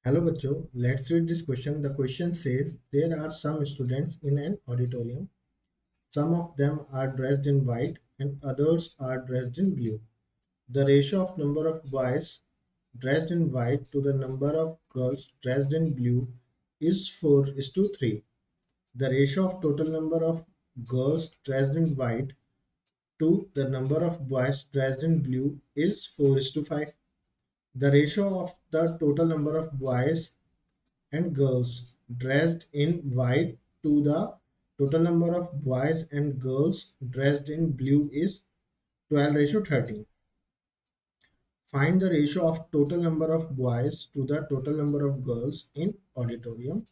Hello bachcho, let's read this question. The question says there are some students in an auditorium. Some of them are dressed in white and others are dressed in blue. The ratio of number of boys dressed in white to the number of girls dressed in blue is 4:3. The ratio of total number of girls dressed in white to the number of boys dressed in blue is 4:5. The ratio of the total number of boys and girls dressed in white to the total number of boys and girls dressed in blue is 12:13. Find the ratio of total number of boys to the total number of girls in auditorium.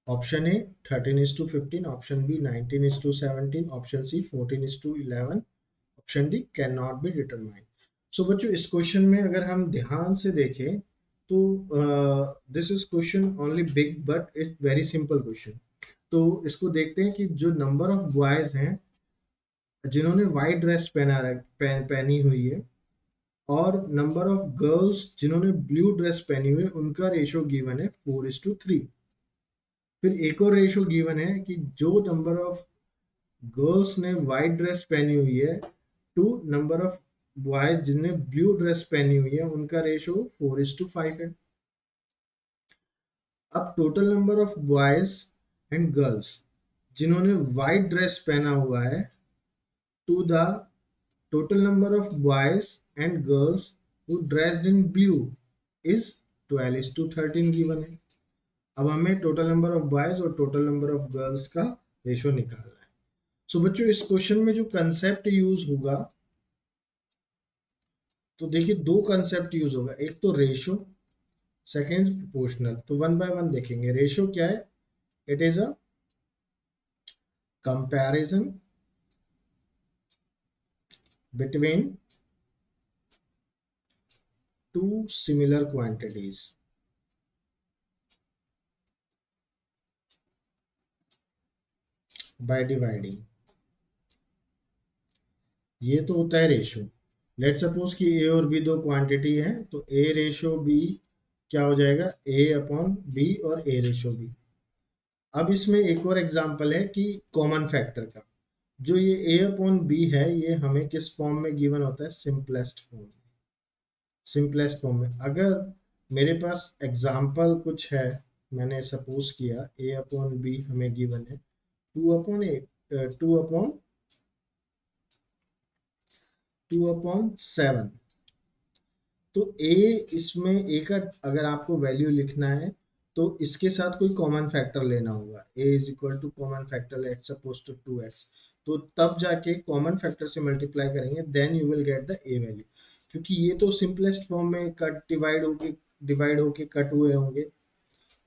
Option A 13:15, option B 19:17, option C 14:11, option D can not be determine. So बच्चों इस question में अगर हम ध्यान से देखें तो this is question only big but it's very simple question. तो इसको देखते हैं कि जो नंबर ऑफ बॉयज हैं जिन्होंने व्हाइट ड्रेस पहनी हुई है और नंबर ऑफ गर्ल्स जिन्होंने ब्लू ड्रेस पहनी हुई है उनका रेशियो गिवन है 4:3. फिर एक और रेशियो गिवन है कि जो नंबर ऑफ गर्ल्स ने व्हाइट ड्रेस पहनी हुई है टू नंबर ऑफ बॉयज जिनने ब्लू ड्रेस पहनी हुई है उनका रेशियो 4:5 है. अब total number of boys and girls जिन्होंने व्हाइट ड्रेस पहना हुआ है to the total number of boys and girls who dressed in blue is 12:13 given है. अब हमें टोटल नंबर ऑफ बॉयज और टोटल नंबर ऑफ गर्ल्स का रेशियो निकालना है. सो बच्चों इस क्वेश्चन में जो कंसेप्ट यूज होगा तो देखिए दो कंसेप्ट यूज होगा, एक तो रेशियो, सेकेंड प्रोपोर्शनल. तो वन बाय वन देखेंगे. रेशियो क्या है? It is a comparison between two similar quantities by dividing. ये तो होता है रेशियो. लेट सपोज कि ए और बी दो क्वांटिटी है तो ए रेशियो बी क्या हो जाएगा? ए अपॉन बी और ए रेशियो बी. अब इसमें एक और एग्जांपल है कि कॉमन फैक्टर का. जो ये ए अपॉन बी है ये हमें किस फॉर्म में गिवन होता है? सिंपलेस्ट फॉर्म में. सिंपलेस्ट फॉर्म में अगर मेरे पास एग्जांपल कुछ है, मैंने सपोज किया ए अपॉन बी हमें गिवन है 2/7. तो ए इसमें ए का अगर आपको वैल्यू लिखना है तो इसके साथ कोई कॉमन फैक्टर लेना होगा. A is equal to common factor let's suppose to 2x. तो तब जाके कॉमन फैक्टर से मल्टीप्लाई करेंगे then you will get the A value. क्योंकि ये तो सिंपलेस्ट फॉर्म में कट डिवाइड होके कट हुए होंगे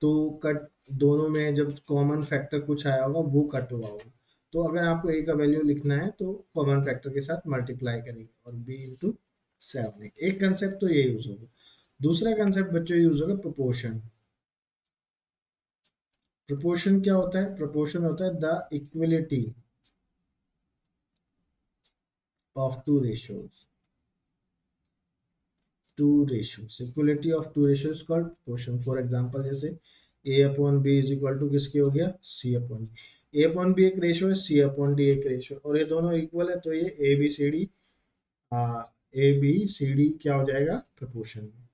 तो कट दोनों में जब कॉमन फैक्टर कुछ आया होगा वो कट हुआ होगा. तो अगर आपको ए का वैल्यू लिखना है तो कॉमन फैक्टर के साथ मल्टीप्लाई करेंगे और बी इंटू 7. एक कंसेप्ट तो ये यूज होगा. दूसरा कंसेप्ट बच्चों यूज होगा प्रोपोर्शन. प्रोपोर्शन क्या होता है? प्रोपोर्शन होता है the equality of two ratios. Equality of two ratios called proportion. For example जैसे a upon b is equal to किसके हो गया? c upon b. a upon b एक रेशियो है, c अपॉन डी एक रेशियो, और ये दोनों इक्वल है तो ये ए बी सी डी क्या हो जाएगा? प्रोपोर्शन में.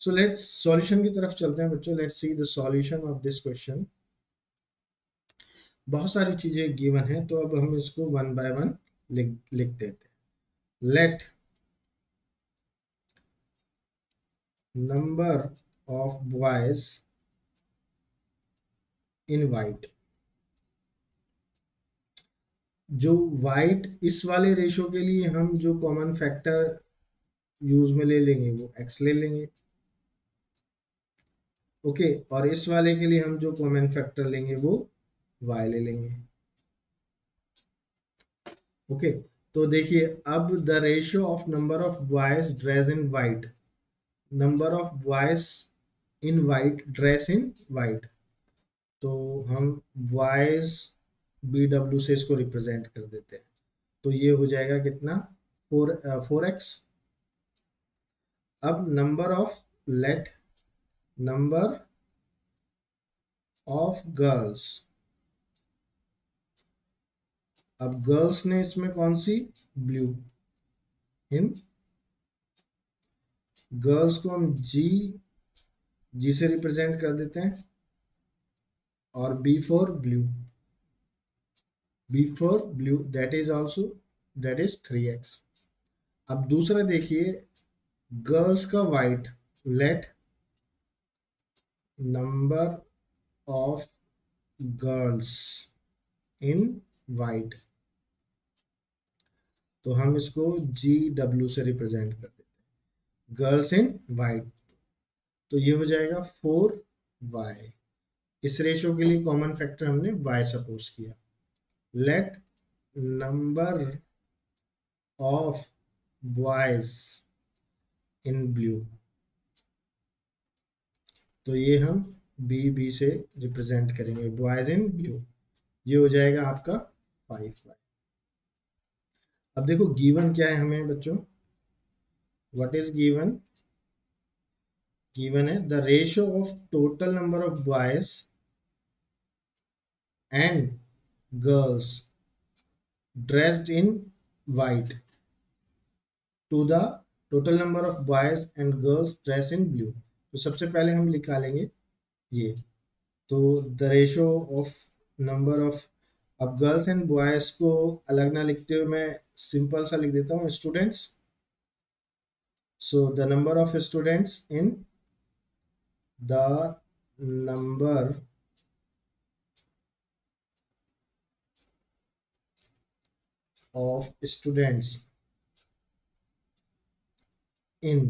सो लेट्स सॉल्यूशन की तरफ चलते हैं बच्चों. Let's see the solution of this question. बहुत सारी चीजें गिवन है तो अब हम इसको वन बाय वन लिख देते हैं. Late number of boys in white. जो व्हाइट इस वाले रेशियो के लिए हम जो कॉमन फैक्टर यूज में ले लेंगे वो x ले लेंगे. ओके. और इस वाले के लिए हम जो कॉमन फैक्टर लेंगे वो y ले लेंगे. ओके. तो देखिए अब the ratio of number of boys dress in white, number of boys in white dress in white. तो हम बॉयज BW से इसको रिप्रेजेंट कर देते हैं. तो ये हो जाएगा कितना? 4x. अब number of late number of girls. अब गर्ल्स ने इसमें कौन सी, ब्लू, इन, गर्ल्स को हम जी से रिप्रेजेंट कर देते हैं, और b for blue, that is 3x। अब दूसरा देखिए, गर्ल्स का white, let number of girls in white, तो हम इसको GW से रिप्रेजेंट कर देते हैं, गर्ल्स इन वाइट, तो ये हो जाएगा 4y। इस रेशो के लिए कॉमन फैक्टर हमने y सपोज किया। Late number of boys in blue, तो ये हम बी से रिप्रेजेंट करेंगे, बॉयज इन ब्लू, ये हो जाएगा आपका 5y। अब देखो गिवन क्या है हमें बच्चों, व्हाट इज गिवन, गिवन है the ratio of total number of boys and girls dressed in white to the total number of boys and girls dressed in blue। तो सबसे पहले हम निकालेंगे ये, तो the ratio of number of, अब girls and boys को अलग ना लिखते हुए मैं सिंपल सा लिख देता हूँ, students. So the number of students in, the number of students in,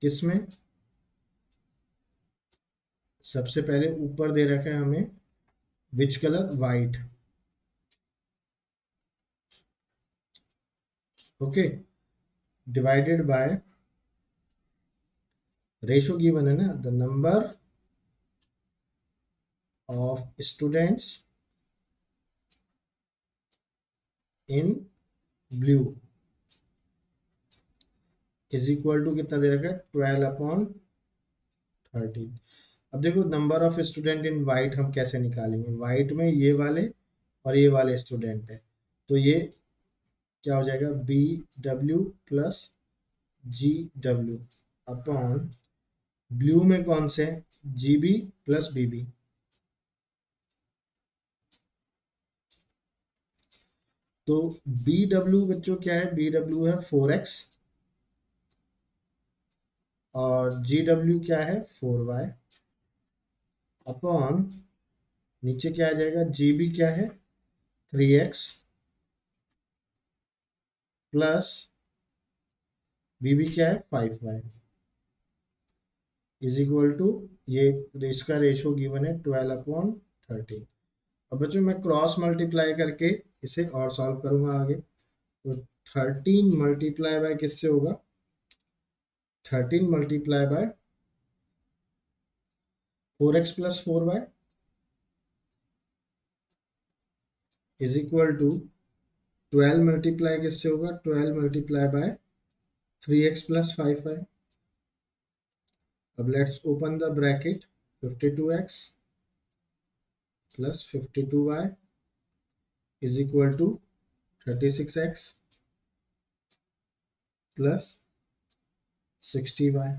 किसमें, सबसे पहले ऊपर दे रखा है हमें which colour, white, okay, divided by, ratio given है ना, the number of students in blue is equal to कितना दे रखा है, 12/13। अब देखो number of student in white हम कैसे निकालेंगे, वाइट में ये वाले और ये वाले स्टूडेंट है, तो ये क्या हो जाएगा, BW plus GW upon, blue में कौन से, GB प्लस BB, तो BW बच्चों क्या है, BW है 4x और GW क्या है 4y, अपॉन नीचे क्या आ जाएगा, GB क्या है 3x प्लस BB क्या है 5y इज इक्वल टू, ये इसका रेशो गिवन है 12/13। अब बच्चों मैं क्रॉस मल्टीप्लाई करके इसे और सॉल्व करूंगा आगे, तो 13 मल्टीप्लाई बाय किससे होगा, 13 multiply by 4x plus 4y is equal to 12 multiply किससे होगा, 12 multiply by 3x plus 5y। अब let's open the bracket, 52x plus 52y is equal to 36x plus 60y।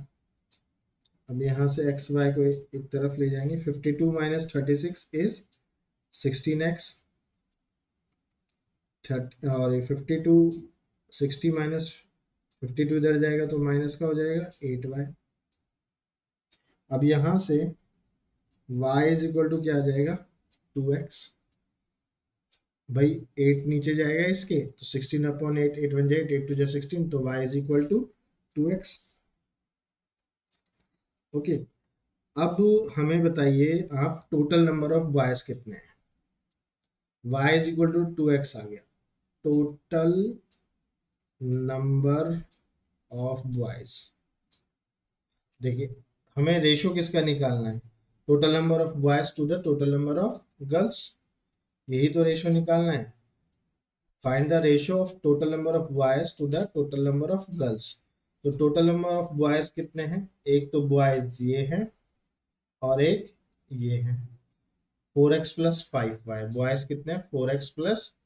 अब यहाँ से x y को एक तरफ ले जाएंगे, 52 माइनस 36 इज 16x, और 52 60 माइनस 52 इधर जाएगा तो माइनस का हो जाएगा 8y। अब यहाँ से y इज इक्वल टू क्या आ जाएगा 2x, भाई 8 नीचे जाएगा इसके, तो 16/8, 8 1 8, 8 2 16, तो y is equal to 2x। Okay, अब हमें बताइए आप टोटल नंबर ऑफ बॉयज कितने हैं, y is equal to 2x आ गया, टोटल नंबर ऑफ बॉयज, देखिए हमें रेशो किसका निकालना है, total number of boys to the total number of girls, यही तो रेशो निकालना है। Find the ratio of total number of boys to the total number of girls, तो टोटल नंबर ऑफ बॉयज कितने हैं, एक तो बॉयज ये है और एक ये है 4x प्लस 5y। बॉयज कितने हैं? 4x plus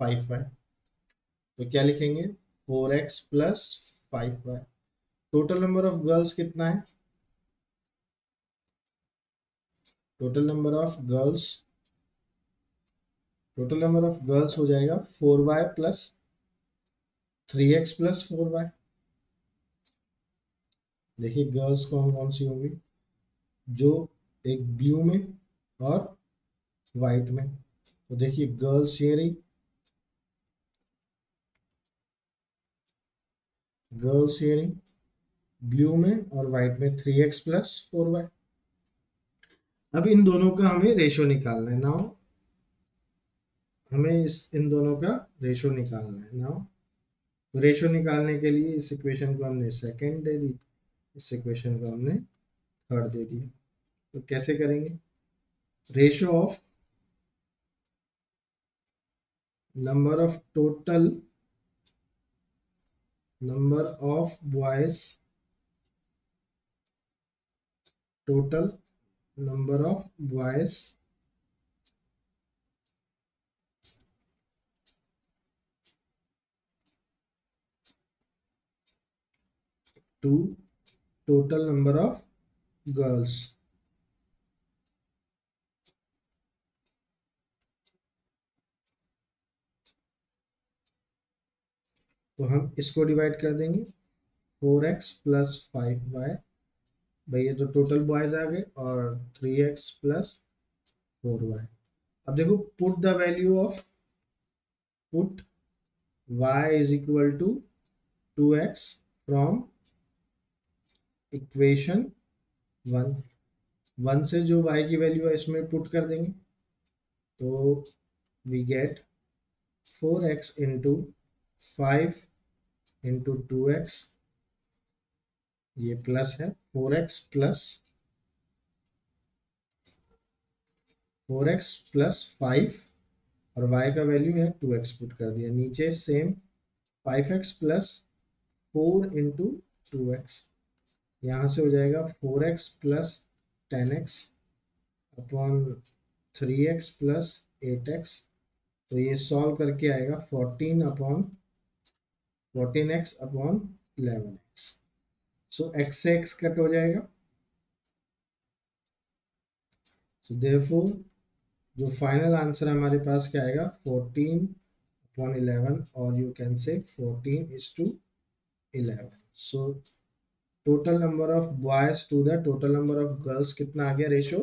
5y। तो क्या लिखेंगे? 4x plus 5y। Total number of girls कितना है? Total number of girls, total number of girls हो जाएगा 4y plus 3x plus 4y। देखिए गर्ल्स कौन कौन सी होंगी? जो एक ब्लू में और व्हाइट में। तो देखिए गर्ल्स ये रही, गर्ल्स ये रही ब्लू में और व्हाइट में 3x प्लस 4y। अब इन दोनों का हमें रेशो निकालना है। नाउ हमें इन दोनों का रेशो निकालना है। नाउ रेशो निकालने के लिए इस इक्वेशन को हमने सेकंड दे दी, इस इक्वेशन को हमने थर्ड दे दिया। तो कैसे करेंगे? Ratio of number of total number of boys, total number of boys to total number of girls। तो हम इसको डिवाइड कर देंगे 4x प्लस 5y। भाई ये तो टोटल बॉयज आ गए, और 3x प्लस 4y। अब देखो put the value of, put y is equal to 2x from equation 1। 1 से जो y की वैल्यू है इसमें पुट कर देंगे, तो we get 4x into 5 into 2x, ये प्लस है 4x प्लस 5 और y का वैल्यू है 2x पुट कर दिया। नीचे same 5x plus 4 into 2x, यहाँ से हो जाएगा 4x plus 10x upon 3x plus 8x। तो ये सॉल्व करके आएगा 14x अपॉन 11x। सो x से x कट हो जाएगा। सो देयरफॉर जो फाइनल आंसर हमारे पास क्या आएगा? 14/11, और you can say 14:11। So total number of boys to the total number of girls कितना आ गया रेशो?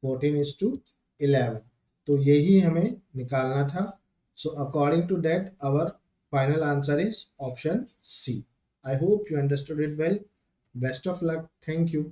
14:11। तो यही हमें निकालना था। So according to that our final answer is option C. I hope you understood it well. Best of luck. Thank you.